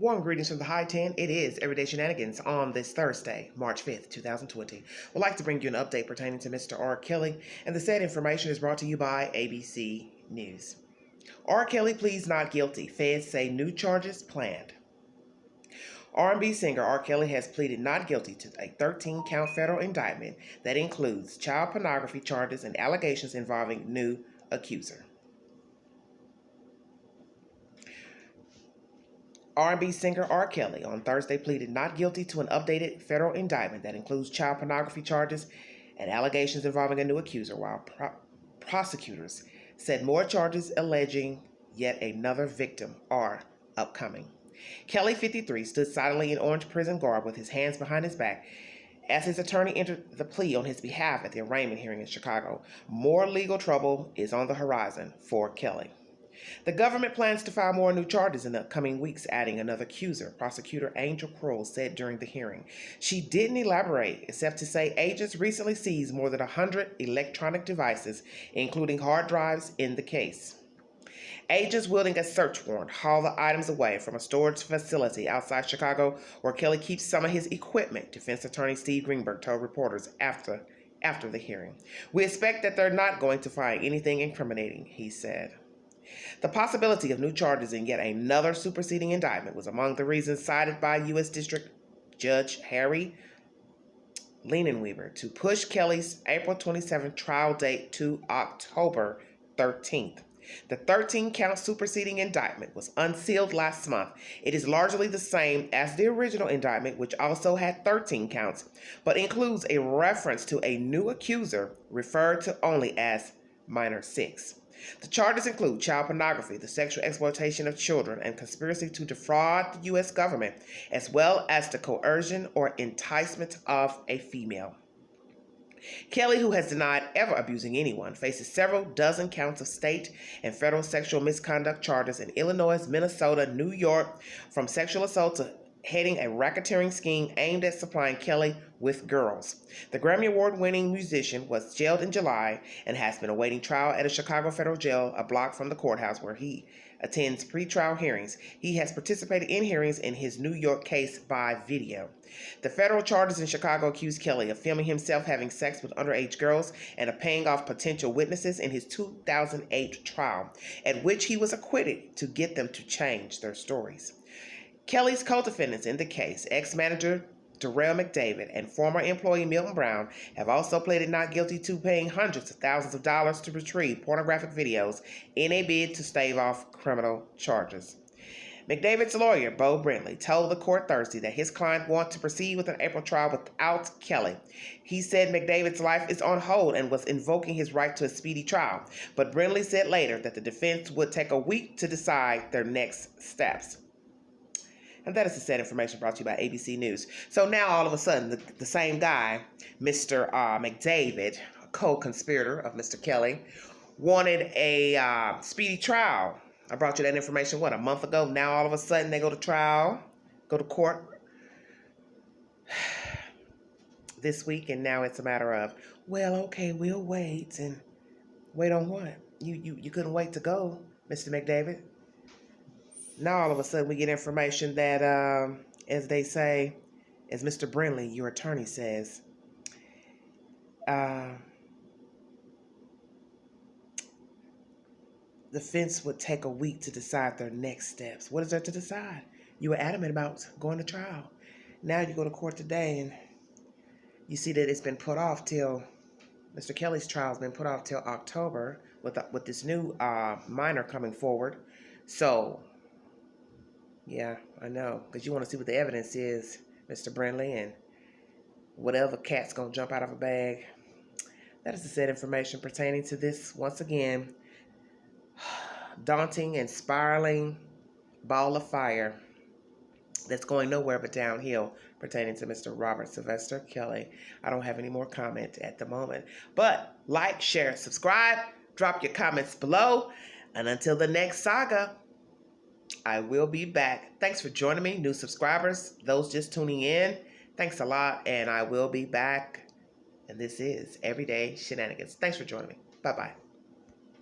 Warm greetings from the High 10. It is Everyday Shenanigans on this Thursday, March 5th, 2020. We'd like to bring you an update pertaining to Mr. R. Kelly, and the said information is brought to you by ABC News. R. Kelly pleads not guilty. Feds say new charges planned. R&B singer R. Kelly has pleaded not guilty to a 13-count federal indictment that includes child pornography charges and allegations involving new accuser. R&B singer R. Kelly on Thursday pleaded not guilty to an updated federal indictment that includes child pornography charges and allegations involving a new accuser, while prosecutors said more charges alleging yet another victim are upcoming. Kelly, 53, stood silently in orange prison garb with his hands behind his back as his attorney entered the plea on his behalf at the arraignment hearing in Chicago. More legal trouble is on the horizon for Kelly. The government plans to file more new charges in the coming weeks, adding another accuser, prosecutor Angel Crowell said during the hearing. She didn't elaborate, except to say agents recently seized more than 100 electronic devices, including hard drives, in the case. Agents wielding a search warrant hauled the items away from a storage facility outside Chicago where Kelly keeps some of his equipment, defense attorney Steve Greenberg told reporters after the hearing. "We expect that they're not going to find anything incriminating," he said. The possibility of new charges in yet another superseding indictment was among the reasons cited by U.S. District Judge Harry Leinenweber to push Kelly's April 27th trial date to October 13th. The 13-count superseding indictment was unsealed last month. It is largely the same as the original indictment, which also had 13 counts, but includes a reference to a new accuser referred to only as Minor 6. The charges include child pornography, the sexual exploitation of children, and conspiracy to defraud the U.S. government, as well as the coercion or enticement of a female. Kelly, who has denied ever abusing anyone, faces several dozen counts of state and federal sexual misconduct charges in Illinois, Minnesota, New York, from sexual assault to heading a racketeering scheme aimed at supplying Kelly with girls. The Grammy Award-winning musician was jailed in July and has been awaiting trial at a Chicago federal jail a block from the courthouse where he attends pre-trial hearings. He has participated in hearings in his New York case by video. The federal charges in Chicago accuse Kelly of filming himself having sex with underage girls and of paying off potential witnesses in his 2008 trial, at which he was acquitted to get them to change their stories. Kelly's co-defendants in the case, ex-manager Darrell McDavid and former employee Milton Brown, have also pleaded not guilty to paying hundreds of thousands of dollars to retrieve pornographic videos in a bid to stave off criminal charges. McDavid's lawyer, Bo Brentley, told the court Thursday that his client wants to proceed with an April trial without Kelly. He said McDavid's life is on hold and was invoking his right to a speedy trial, but Brentley said later that the defense would take a week to decide their next steps. And that is the said information brought to you by ABC News. So now all of a sudden, the same guy, Mr. McDavid, a co-conspirator of Mr. Kelly, wanted a speedy trial. I brought you that information, a month ago? Now all of a sudden they go to trial, go to court this week, and now it's a matter of, well, okay, we'll wait. And wait on what? You couldn't wait to go, Mr. McDavid? Now all of a sudden we get information that, as they say, as Mr. Brentley, your attorney, says, the defense would take a week to decide their next steps. What is there to decide? You were adamant about going to trial. Now you go to court today and you see that it's been put off till, Mr. Kelly's trial has been put off till October with this new minor coming forward. So, yeah, I know, because you want to see what the evidence is, Mr. Brentley, and whatever cat's going to jump out of a bag. That is the said information pertaining to this, once again, daunting and spiraling ball of fire that's going nowhere but downhill pertaining to Mr. Robert Sylvester Kelly. I don't have any more comment at the moment. But like, share, subscribe, drop your comments below, and until the next saga, I will be back. Thanks for joining me, new subscribers, those just tuning in. Thanks a lot, and I will be back. And this is Everyday Shenanigans. Thanks for joining me. Bye-bye.